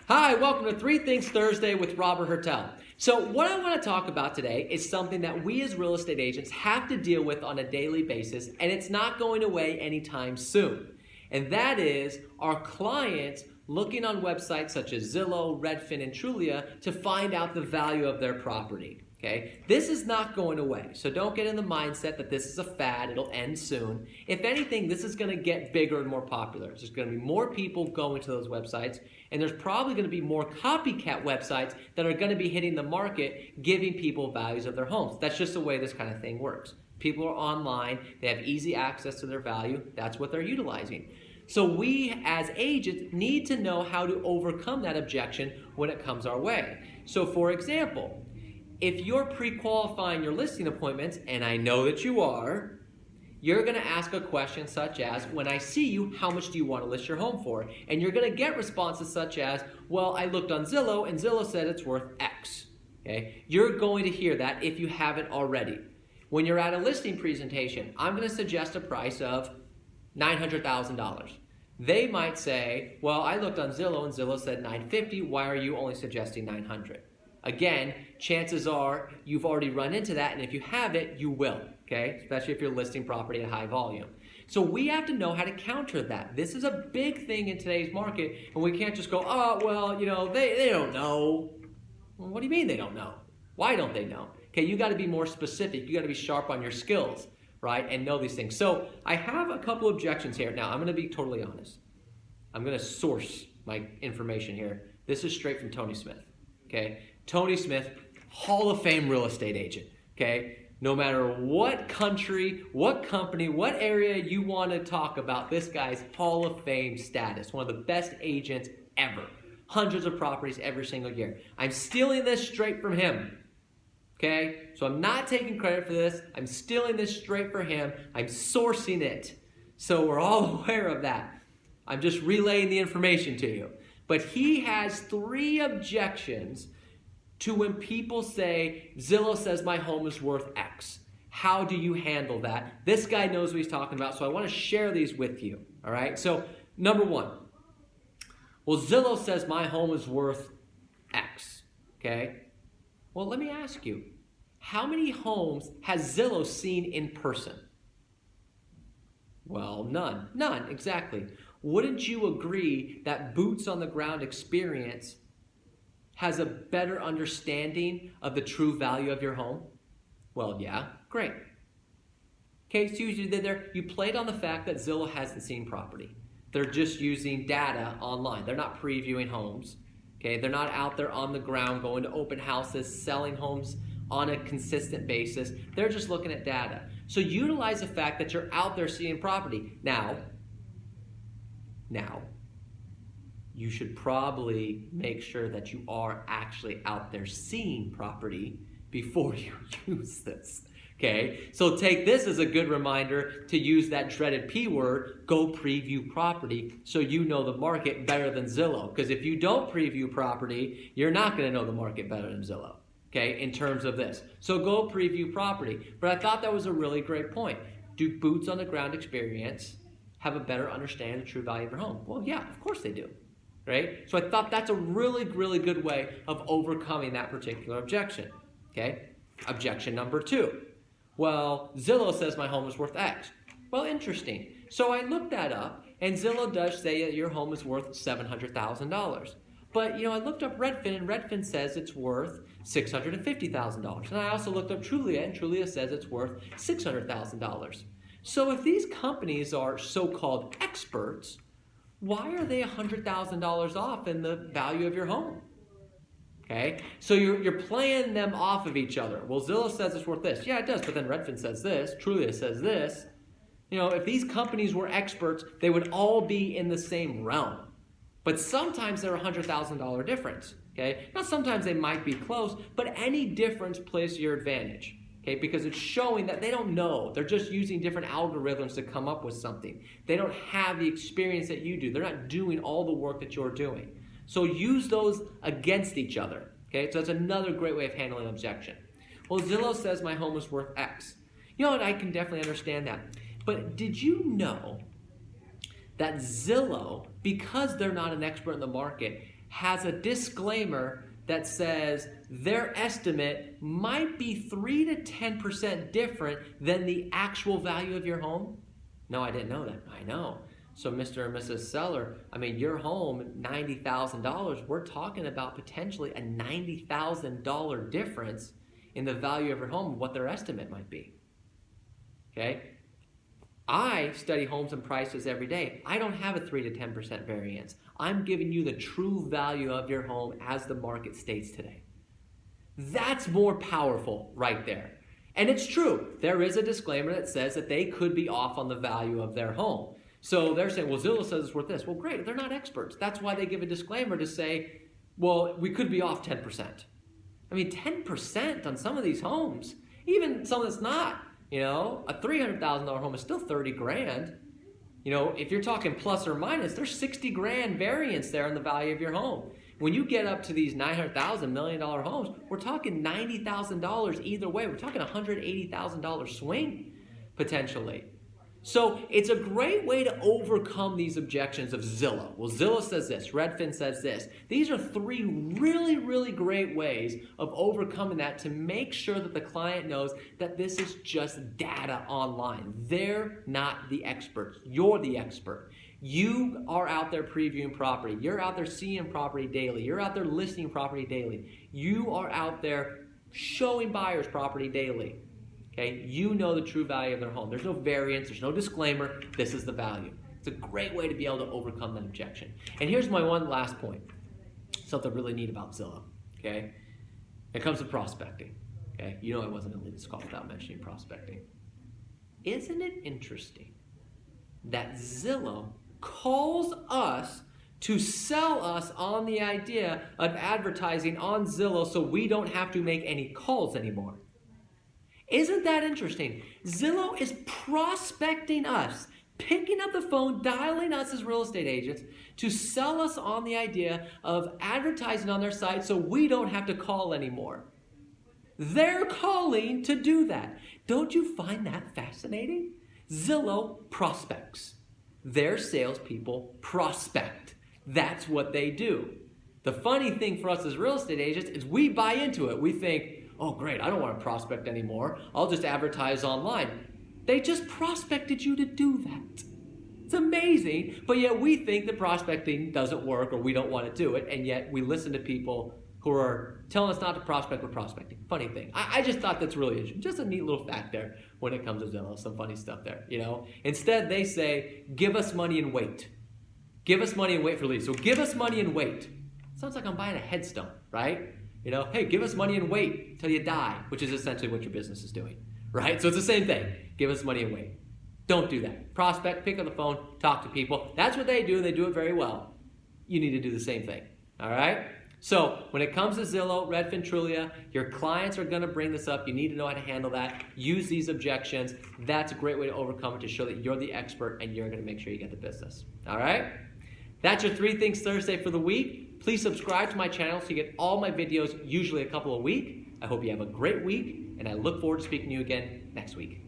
Hi, welcome to Three Things Thursday with Robert Hertel. So what I want to talk about today is something that we as real estate agents have to deal with on a daily basis, and it's not going away anytime soon. And that is our clients looking on websites such as Zillow, Redfin, and Trulia to find out the value of their property. Okay? This is not going away, so don't get in the mindset that this is a fad, it'll end soon. If anything, this is going to get bigger and more popular. There's going to be more people going to those websites, and there's probably going to be more copycat websites that are going to be hitting the market, giving people values of their homes. That's just the way this kind of thing works. People are online, they have easy access to their value, that's what they're utilizing. So we as agents need to know how to overcome that objection when it comes our way. So for example, if you're pre-qualifying your listing appointments, and I know that you are, you're going to ask a question such as, when I see you, how much do you want to list your home for? And you're going to get responses such as, well, I looked on Zillow and Zillow said it's worth X. Okay? You're going to hear that if you haven't already. When you're at a listing presentation, I'm going to suggest a price of $900,000. They might say, well, I looked on Zillow and Zillow said $950. Why are you only suggesting $900? Again, chances are you've already run into that, and if you haven't, you will, okay? Especially if you're listing property at high volume. So we have to know how to counter that. This is a big thing in today's market, and we can't just go, oh, well, you know, they don't know. Well, what do you mean they don't know? Why don't they know? Okay, you got to be more specific. You got to be sharp on your skills, right, and know these things. So I have a couple objections here. Now, I'm going to be totally honest. I'm going to source my information here. This is straight from Tony Smith, okay? Tony Smith, Hall of Fame real estate agent, okay? No matter what country, what company, what area you want to talk about, this guy's Hall of Fame status, one of the best agents ever. Hundreds of properties every single year. I'm stealing this straight from him, okay? So I'm not taking credit for this. I'm stealing this straight from him. I'm sourcing it. So we're all aware of that. I'm just relaying the information to you. But he has 3 objections to when people say, Zillow says my home is worth X. How do you handle that? This guy knows what he's talking about, so I want to share these with you, all right? So, number 1, well, Zillow says my home is worth X, okay? Well, let me ask you, how many homes has Zillow seen in person? Well, none. None, exactly. Wouldn't you agree that boots on the ground experience has a better understanding of the true value of your home? Well, yeah, great. Okay, so you played on the fact that Zillow hasn't seen property. They're just using data online. They're not previewing homes. Okay, they're not out there on the ground going to open houses, selling homes on a consistent basis. They're just looking at data. So utilize the fact that you're out there seeing property. Now, you should probably make sure that you are actually out there seeing property before you use this, okay? So take this as a good reminder to use that dreaded P word, go preview property, so you know the market better than Zillow. Because if you don't preview property, you're not going to know the market better than Zillow, okay, in terms of this. So go preview property. But I thought that was a really great point. Do boots on the ground experience have a better understanding of the true value of your home? Well, yeah, of course they do. Right? So I thought that's a really, really good way of overcoming that particular objection. Okay? Objection number 2. Well, Zillow says my home is worth X. Well, interesting. So I looked that up, and Zillow does say that your home is worth $700,000. But, you know, I looked up Redfin, and Redfin says it's worth $650,000. And I also looked up Trulia, and Trulia says it's worth $600,000. So if these companies are so-called experts, why are they $100,000 off in the value of your home? Okay, so you're playing them off of each other. Well, Zillow says it's worth this. Yeah, it does, but then Redfin says this, Trulia says this. You know, if these companies were experts, they would all be in the same realm. But sometimes they're $100,000 difference. Okay, now sometimes they might be close, but any difference plays to your advantage. Okay, because it's showing that they don't know. They're just using different algorithms to come up with something. They don't have the experience that you do. They're not doing all the work that you're doing. So use those against each other. Okay, so that's another great way of handling an objection. Well, Zillow says my home is worth X. You know what? I can definitely understand that. But did you know that Zillow, because they're not an expert in the market, has a disclaimer that says their estimate might be 3 to 10% different than the actual value of your home? No, I didn't know that. I know. So Mr. and Mrs. Seller, I mean, your home, $90,000, we're talking about potentially a $90,000 difference in the value of your home, what their estimate might be. Okay? I study homes and prices every day. I don't have a 3 to 10% variance. I'm giving you the true value of your home as the market states today. That's more powerful right there. And it's true. There is a disclaimer that says that they could be off on the value of their home. So they're saying, well, Zillow says it's worth this. Well, great. They're not experts. That's why they give a disclaimer to say, well, we could be off 10%. I mean, 10% on some of these homes, even some that's not. You know, a $300,000 home is still 30 grand. You know, if you're talking plus or minus, there's 60 grand variance there in the value of your home. When you get up to these $900,000, $1 million homes, we're talking $90,000 either way. We're talking $180,000 swing potentially. So it's a great way to overcome these objections of Zillow. Well, Zillow says this, Redfin says this. These are 3 really, really great ways of overcoming that to make sure that the client knows that this is just data online. They're not the experts. You're the expert. You are out there previewing property. You're out there seeing property daily. You're out there listing property daily. You are out there showing buyers property daily. Okay, you know the true value of their home. There's no variance, there's no disclaimer. This is the value. It's a great way to be able to overcome that objection. And here's my one last point. Something really neat about Zillow. Okay, it comes to prospecting. Okay, you know I wasn't going to leave this call without mentioning prospecting. Isn't it interesting that Zillow calls us to sell us on the idea of advertising on Zillow so we don't have to make any calls anymore? Isn't that interesting? Zillow is prospecting us, picking up the phone, dialing us as real estate agents to sell us on the idea of advertising on their site so we don't have to call anymore. They're calling to do that. Don't you find that fascinating? Zillow prospects. Their salespeople prospect. That's what they do. The funny thing for us as real estate agents is we buy into it. We think, oh, great, I don't want to prospect anymore. I'll just advertise online. They just prospected you to do that. It's amazing, but yet we think that prospecting doesn't work or we don't want to do it, and yet we listen to people who are telling us not to prospect with prospecting. Funny thing. I just thought that's really interesting. Just a neat little fact there when it comes to Zillow. Some funny stuff there, you know. Instead, they say, give us money and wait. Give us money and wait for leads. So give us money and wait. Sounds like I'm buying a headstone, right? You know, hey, give us money and wait till you die, which is essentially what your business is doing, right? So it's the same thing. Give us money and wait. Don't do that. Prospect, pick up the phone, talk to people. That's what they do, and they do it very well. You need to do the same thing, all right? So when it comes to Zillow, Redfin, Trulia, your clients are going to bring this up. You need to know how to handle that. Use these objections. That's a great way to overcome it, to show that you're the expert and you're going to make sure you get the business, all right? That's your 3 Things Thursday for the week. Please subscribe to my channel so you get all my videos, usually a couple a week. I hope you have a great week, and I look forward to speaking to you again next week.